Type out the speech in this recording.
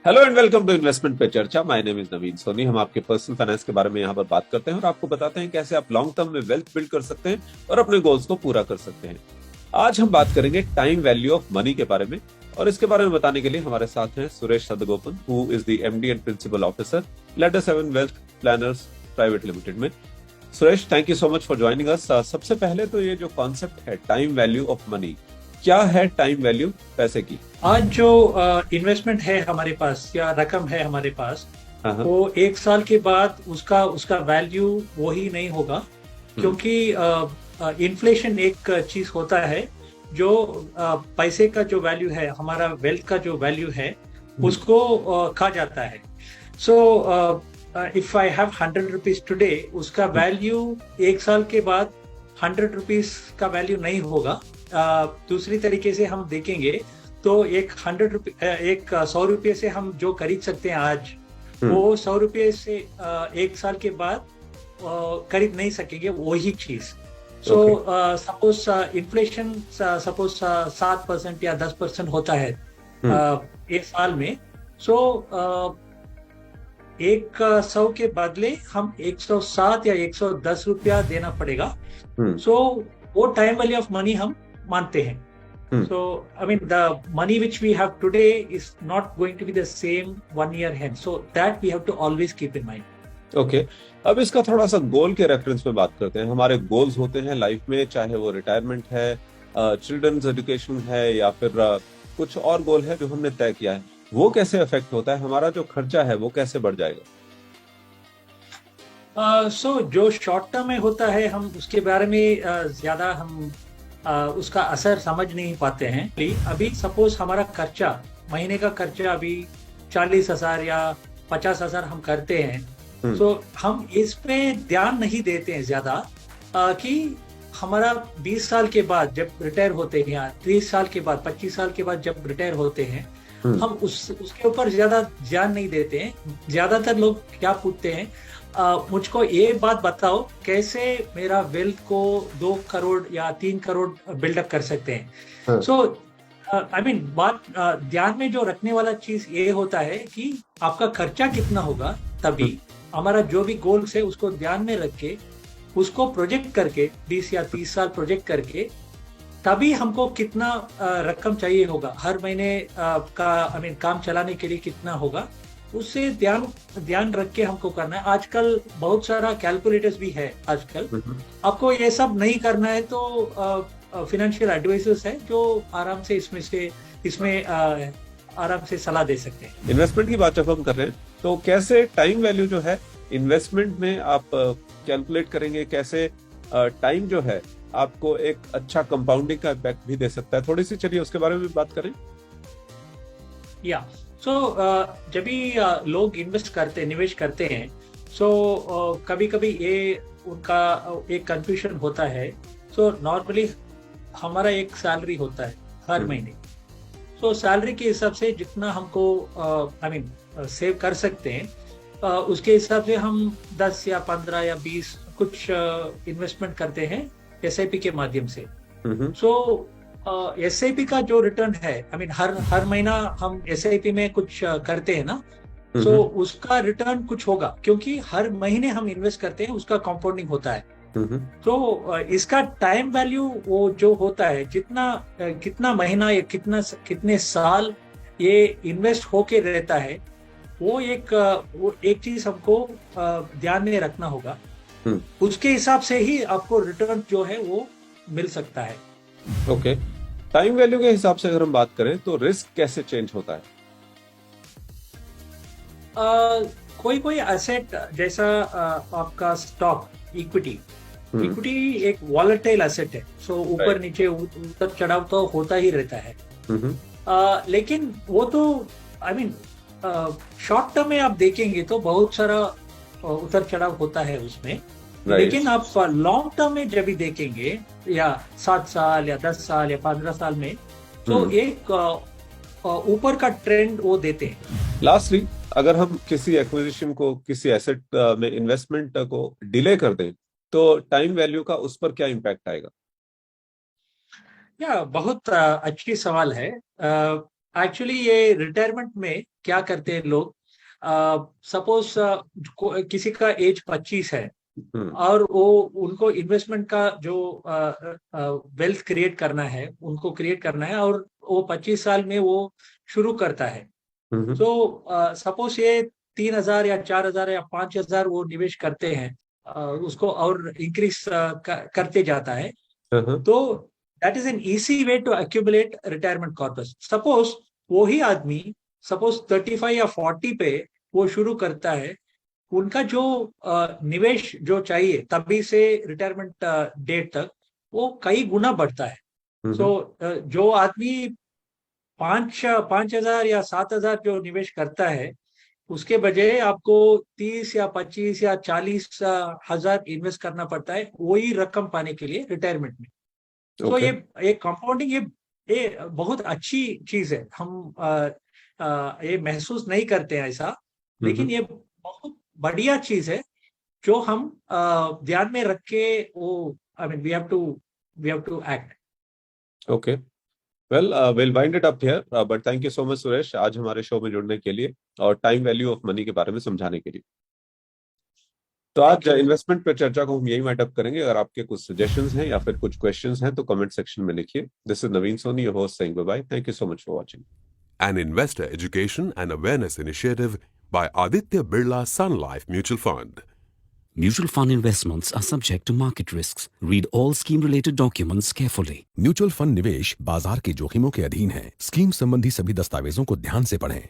Hello and welcome to investment पे चर्चा। My name is Naveen Soni. हम आपके पर्सनल फाइनेंस के बारे में यहाँ पर बात करते हैं और आपको बताते हैं कैसे आप लॉन्ग टर्म में वेल्थ बिल्ड कर सकते हैं और अपने गोल्स को पूरा कर सकते हैं। आज हम बात करेंगे टाइम वैल्यू ऑफ मनी के बारे में, और इसके बारे में बताने के लिए हमारे साथ हैं Suresh Sadagopan, who is the MD and principal officer ladder 7 wealth planners private limited में। Suresh, thank you so much for joining us. सबसे पहले तो ये जो कॉन्सेप्ट है टाइम वैल्यू ऑफ मनी, क्या है टाइम वैल्यू पैसे की? आज जो इन्वेस्टमेंट है हमारे पास या रकम है हमारे पास, हाँ हाँ। वो एक साल के बाद उसका उसका वैल्यू वही नहीं होगा। क्योंकि इन्फ्लेशन एक चीज होता है जो पैसे का जो वैल्यू है, हमारा वेल्थ का जो वैल्यू है, हम्म, उसको खा जाता है। So if I have 100 rupees today, उसका वैल्यू एक साल के बाद 100 रुपीज का वैल्यू नहीं होगा। दूसरी तरीके से हम देखेंगे तो एक 100 रुपये, एक 100 रुपये से हम जो खरीद सकते हैं आज, हम्म, वो 100 रुपये से एक साल के बाद खरीद नहीं सकेंगे वही चीज। So okay. Suppose inflation suppose 7% या 10% होता है हम्म, एक साल में। सो एक 100 के बदले हम 107 या 110 रुपया देना पड़ेगा। हम्म, सो वो टाइम वैल्यू ऑफ मनी हम मानते हैं। हम्म। So, I mean, the money which we have today is not going to be the same 1 year hence. So that we have to always keep in mind. Okay. अब इसका थोड़ा सा गोल के reference में बात करते हैं। हमारे गोल्स होते हैं लाइफ में, चाहे वो रिटायरमेंट है, चिल्ड्रंस एजुकेशन है, या फिर कुछ और गोल है जो हमने तय किया है। वो कैसे अफेक्ट होता है? हमारा जो खर्चा है वो कैसे बढ़ जाएगा? So जो शॉर्ट टर्म में होता है, हम उसके बारे में ज्यादा हम उसका असर समझ नहीं पाते हैं। अभी सपोज हमारा खर्चा, महीने का खर्चा अभी 40,000 या 50,000 हम करते हैं। हम्म, सो हम इस पे ध्यान नहीं देते हैं ज्यादा कि हमारा 20 साल के बाद जब रिटायर होते हैं या 30 साल के बाद, 25 साल के बाद जब रिटायर होते हैं, हम्म, हम उसके ऊपर ज्यादा ध्यान नहीं देते हैं। ज्यादातर लोग क्या पूछते हैं, मुझको ये बात बताओ कैसे मेरा वेल्थ को 2 करोड़ या 3 करोड़ बिल्डअप कर सकते हैं। हाँ, सो आई मीन बात ध्यान में जो रखने वाला चीज ये होता है कि आपका खर्चा कितना होगा। हम्म, तभी हमारा जो भी गोल्स है उसको ध्यान में रख के, उसको प्रोजेक्ट करके 20 या 30 साल प्रोजेक्ट करके, तभी हमको कितना रकम चाहिए होगा हर महीने का, आई मीन काम चलाने के लिए कितना होगा, उससे ध्यान ध्यान रख के हमको करना है। आजकल बहुत सारा कैलकुलेटर्स भी है आजकल। हम्म। आपको ये सब नहीं करना है तो फिनेंशियल एडवाइजर्स है जो आराम से इसमें आराम से सलाह दे सकते हैं। इन्वेस्टमेंट की बात जब हम कर रहे हैं तो कैसे टाइम वैल्यू जो है इन्वेस्टमेंट में आप कैलकुलेट करेंगे? कैसे टाइम जो है आपको एक अच्छा कंपाउंडिंग का इम्पैक्ट भी दे सकता है? थोड़ी सी चलिए उसके बारे में भी बात करें। या सो जब भी लोग इन्वेस्ट करते, निवेश करते हैं, सो कभी कभी ये उनका एक कंफ्यूजन होता है। सो नॉर्मली हमारा एक सैलरी होता है हर हम्म, महीने। सो सैलरी के हिसाब से जितना हमको आई मीन सेव कर सकते हैं, उसके हिसाब से हम 10 या 15 या 20 कुछ इन्वेस्टमेंट करते हैं एसआईपी के माध्यम से। हम्म, सो एसआईपी का जो रिटर्न है, आई मीन हर हर महीना हम एसआईपी में कुछ करते हैं ना। सो हम्म, उसका रिटर्न कुछ होगा क्योंकि हर महीने हम इन्वेस्ट करते हैं, उसका कंपाउंडिंग होता है। हम्म, तो इसका टाइम वैल्यू वो जो होता है, जितना कितना महीना या कितने साल ये इन्वेस्ट होके रहता है, वो एक चीज हमको ध्यान में रखना होगा। हम्म। उसके हिसाब से ही आपको रिटर्न जो है वो मिल सकता है। ओके। टाइम वैल्यू के हिसाब से अगर हम बात करें तो रिस्क कैसे चेंज होता है? कोई कोई एसेट जैसा आपका स्टॉक, इक्विटी। हम्म, इक्विटी एक वॉलेटाइल एसेट है। सो ऊपर राइट। नीचे उतर चढ़ाव तो होता ही रहता है। हम्म, लेकिन वो तो आई मीन शॉर्ट टर्म में आप देखेंगे तो बहुत सारा उतर चढ़ाव होता है उसमें। राइट। लेकिन आप लॉन्ग टर्म में जब भी देखेंगे, या 7 साल या 10 साल या 15 साल में, तो हम्म। एक ऊपर का ट्रेंड वो देते हैं। लास्टली, अगर हम किसी एक्विजिशन को, किसी एसेट में इन्वेस्टमेंट को डिले कर दें तो टाइम वैल्यू का उस पर क्या इम्पैक्ट आएगा? या बहुत अच्छी सवाल है। एक्चुअली ये रिटायरमेंट में क्या करते हैं लोग, सपोज किसी का एज 25 है और वो उनको इन्वेस्टमेंट का जो वेल्थ क्रिएट करना है, उनको क्रिएट करना है, और वो 25 साल में वो शुरू करता है। तो सपोज ये 3,000 या 4,000 या 5,000 वो निवेश करते हैं, उसको और इंक्रीज करते जाता है। तो that is an easy way to accumulate retirement corpus. Suppose वही आदमी सपोज 35 या 40 पे वो शुरू करता है, उनका जो निवेश जो चाहिए तभी से रिटायरमेंट डेट तक, वो कई गुना बढ़ता है। सो जो आदमी 5,000 या 7,000 जो निवेश करता है, उसके बजाय आपको 30 या 25 या 40,000 इन्वेस्ट करना पड़ता है वही रकम पाने के लिए रिटायरमेंट में। तो ये कंपाउंडिंग ये बहुत अच्छी चीज है। हम ये महसूस नहीं करते हैं ऐसा, लेकिन ये बहुत बढ़िया चीज है जो हम ध्यान में रख के वो I mean we have to act. Okay, well will wind it up here, but thank you so much Suresh आज हमारे शो में जुड़ने के लिए और टाइम वैल्यू ऑफ मनी के बारे में समझाने के लिए। तो आज इन्वेस्टमेंट पर चर्चा को हम यही वाइंड अप करेंगे। अगर आपके कुछ सजेशंस हैं या फिर कुछ क्वेश्चंस हैं तो कमेंट सेक्शन में लिखिए। This is Naveen Soni, your host, saying bye bye. Thank you so much for watching. An investor education and awareness initiative by Aditya Birla Sun Life Mutual Fund. Mutual fund investments are subject to market risks. Read all scheme-related documents carefully. Mutual fund निवेश बाजार के जोखिमों के अधीन है। Scheme संबंधी सभी दस्तावेजों को ध्यान से पढ़ें।